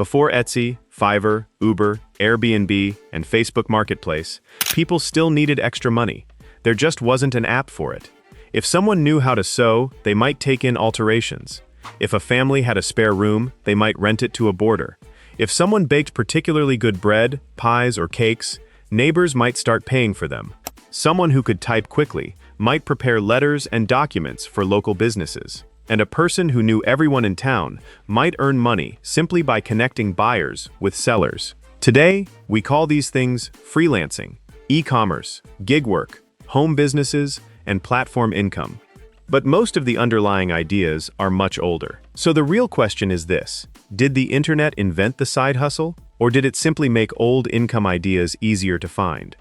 Before Etsy, Fiverr, Uber, Airbnb, and Facebook Marketplace, people still needed extra money. There just wasn't an app for it. If someone knew how to sew, they might take in alterations. If a family had a spare room, they might rent it to a boarder. If someone baked particularly good bread, pies, or cakes, neighbors might start paying for them. Someone who could type quickly might prepare letters and documents for local businesses. And a person who knew everyone in town might earn money simply by connecting buyers with sellers. Today, we call these things freelancing, e-commerce, gig work, home businesses, and platform income. But most of the underlying ideas are much older. So the real question is this: did the internet invent the side hustle, or did it simply make old income ideas easier to find?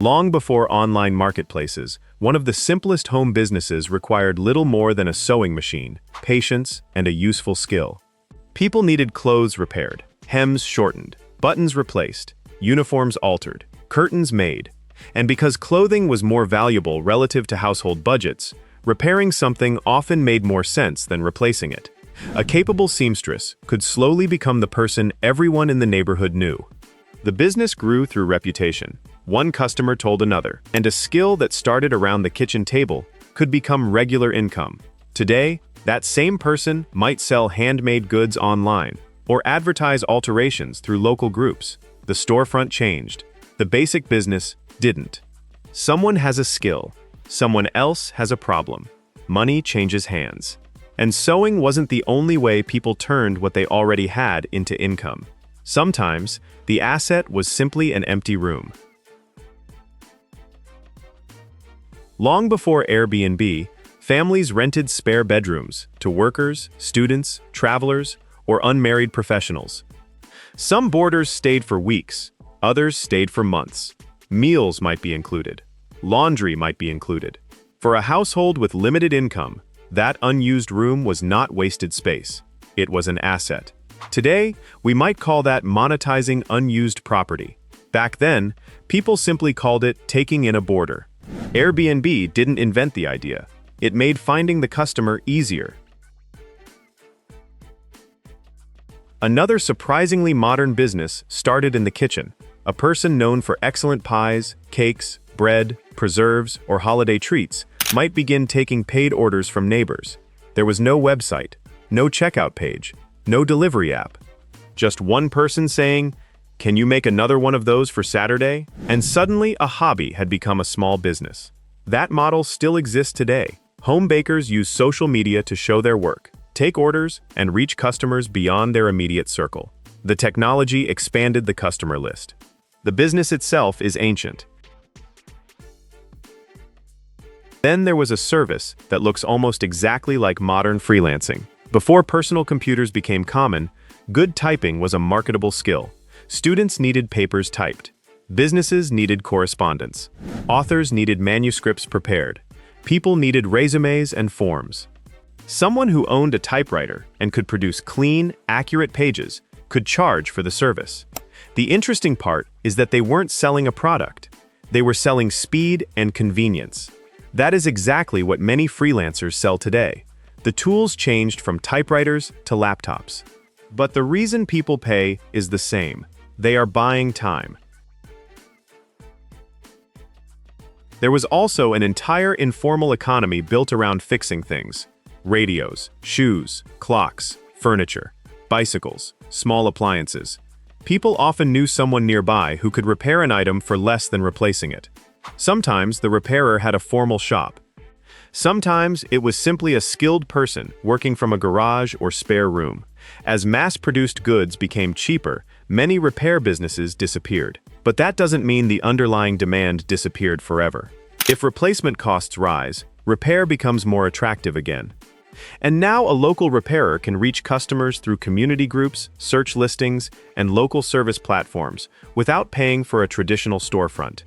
Long before online marketplaces, one of the simplest home businesses required little more than a sewing machine, patience, and a useful skill. People needed clothes repaired, hems shortened, buttons replaced, uniforms altered, curtains made. And because clothing was more valuable relative to household budgets, repairing something often made more sense than replacing it. A capable seamstress could slowly become the person everyone in the neighborhood knew. The business grew through reputation. One customer told another, and a skill that started around the kitchen table could become regular income. Today, that same person might sell handmade goods online or advertise alterations through local groups. The storefront changed. The basic business didn't. Someone has a skill. Someone else has a problem. Money changes hands. And sewing wasn't the only way people turned what they already had into income. Sometimes, the asset was simply an empty room. Long before Airbnb, families rented spare bedrooms to workers, students, travelers, or unmarried professionals. Some boarders stayed for weeks, others stayed for months. Meals might be included. Laundry might be included. For a household with limited income, that unused room was not wasted space. It was an asset. Today, we might call that monetizing unused property. Back then, people simply called it taking in a boarder. Airbnb didn't invent the idea. It made finding the customer easier. Another surprisingly modern business started in the kitchen. A person known for excellent pies, cakes, bread, preserves, or holiday treats might begin taking paid orders from neighbors. There was no website, no checkout page, no delivery app. Just one person saying, "Can you make another one of those for Saturday?" And suddenly a hobby had become a small business. That model still exists today. Home bakers use social media to show their work, take orders, and reach customers beyond their immediate circle. The technology expanded the customer list. The business itself is ancient. Then there was a service that looks almost exactly like modern freelancing. Before personal computers became common, good typing was a marketable skill. Students needed papers typed. Businesses needed correspondence. Authors needed manuscripts prepared. People needed resumes and forms. Someone who owned a typewriter and could produce clean, accurate pages could charge for the service. The interesting part is that they weren't selling a product. They were selling speed and convenience. That is exactly what many freelancers sell today. The tools changed from typewriters to laptops. But the reason people pay is the same. They are buying time. There was also an entire informal economy built around fixing things: radios, shoes, clocks, furniture, bicycles, small appliances. People often knew someone nearby who could repair an item for less than replacing it. Sometimes the repairer had a formal shop. Sometimes it was simply a skilled person working from a garage or spare room. As mass-produced goods became cheaper, many repair businesses disappeared. But that doesn't mean the underlying demand disappeared forever. If replacement costs rise, repair becomes more attractive again. And now a local repairer can reach customers through community groups, search listings, and local service platforms without paying for a traditional storefront.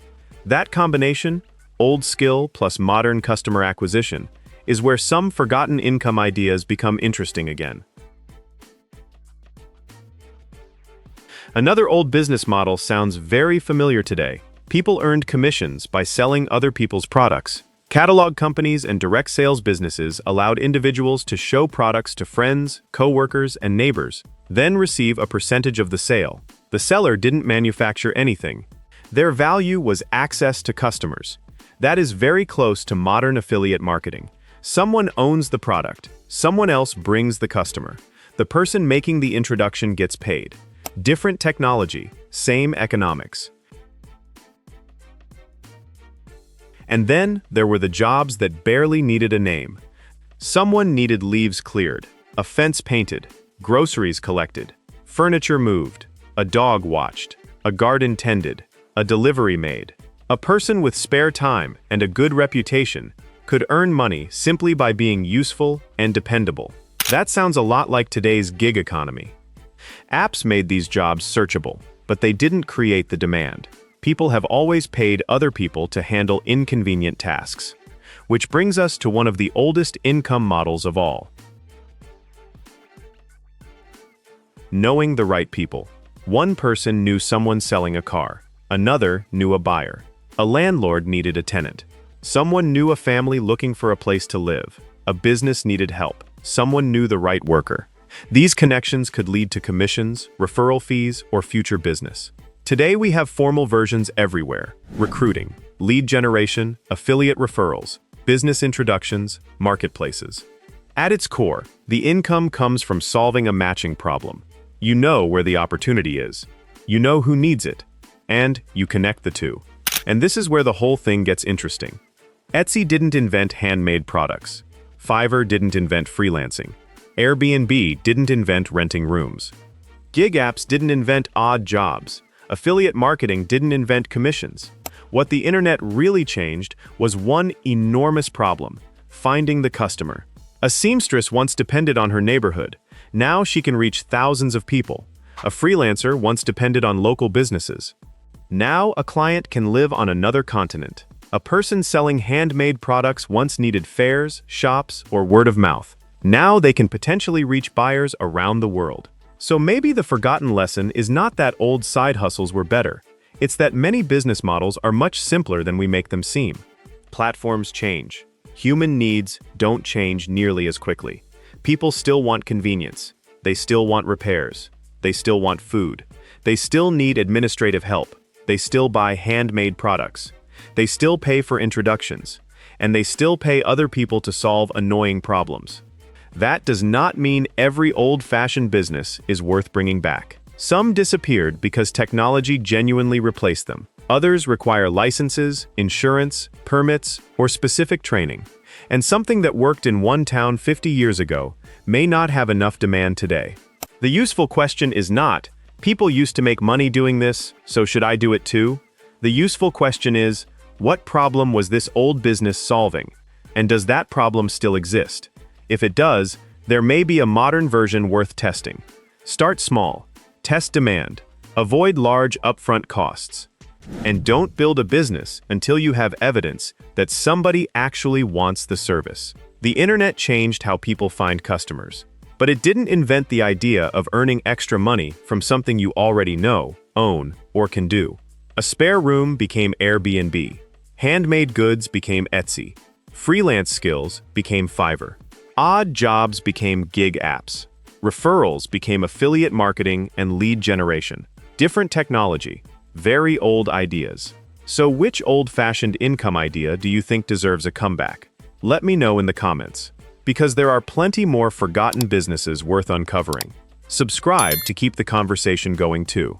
That combination, old skill plus modern customer acquisition, is where some forgotten income ideas become interesting again. Another old business model sounds very familiar today. People earned commissions by selling other people's products. Catalog companies and direct sales businesses allowed individuals to show products to friends, co-workers, and neighbors, then receive a percentage of the sale. The seller didn't manufacture anything. Their value was access to customers. That is very close to modern affiliate marketing. Someone owns the product. Someone else brings the customer. The person making the introduction gets paid. Different technology, same economics. And then there were the jobs that barely needed a name. Someone needed leaves cleared, a fence painted, groceries collected, furniture moved, a dog watched, a garden tended, a delivery made. A person with spare time and a good reputation could earn money simply by being useful and dependable. That sounds a lot like today's gig economy. Apps made these jobs searchable, but they didn't create the demand. People have always paid other people to handle inconvenient tasks. Which brings us to one of the oldest income models of all. Knowing the right people. One person knew someone selling a car. Another knew a buyer. A landlord needed a tenant. Someone knew a family looking for a place to live. A business needed help. Someone knew the right worker. These connections could lead to commissions, referral fees, or future business. Today we have formal versions everywhere: recruiting, lead generation, affiliate referrals, business introductions, marketplaces. At its core, the income comes from solving a matching problem. You know where the opportunity is. You know who needs it. And you connect the two. And this is where the whole thing gets interesting. Etsy didn't invent handmade products. Fiverr didn't invent freelancing. Airbnb didn't invent renting rooms. Gig apps didn't invent odd jobs. Affiliate marketing didn't invent commissions. What the internet really changed was one enormous problem: finding the customer. A seamstress once depended on her neighborhood. Now she can reach thousands of people. A freelancer once depended on local businesses. Now a client can live on another continent. A person selling handmade products once needed fairs, shops, or word of mouth. Now they can potentially reach buyers around the world. So maybe the forgotten lesson is not that old side hustles were better. It's that many business models are much simpler than we make them seem. Platforms change. Human needs don't change nearly as quickly. People still want convenience. They still want repairs. They still want food. They still need administrative help. They still buy handmade products. They still pay for introductions. And they still pay other people to solve annoying problems. That does not mean every old-fashioned business is worth bringing back. Some disappeared because technology genuinely replaced them. Others require licenses, insurance, permits, or specific training. And something that worked in one town 50 years ago may not have enough demand today. The useful question is not, people used to make money doing this, so should I do it too? The useful question is, what problem was this old business solving? And does that problem still exist? If it does, there may be a modern version worth testing. Start small. Test demand. Avoid large upfront costs. And don't build a business until you have evidence that somebody actually wants the service. The internet changed how people find customers, but it didn't invent the idea of earning extra money from something you already know, own, or can do. A spare room became Airbnb. Handmade goods became Etsy. Freelance skills became Fiverr. Odd jobs became gig apps. Referrals became affiliate marketing and lead generation. Different technology, very old ideas. So which old-fashioned income idea do you think deserves a comeback? Let me know in the comments, because there are plenty more forgotten businesses worth uncovering. Subscribe to keep the conversation going too.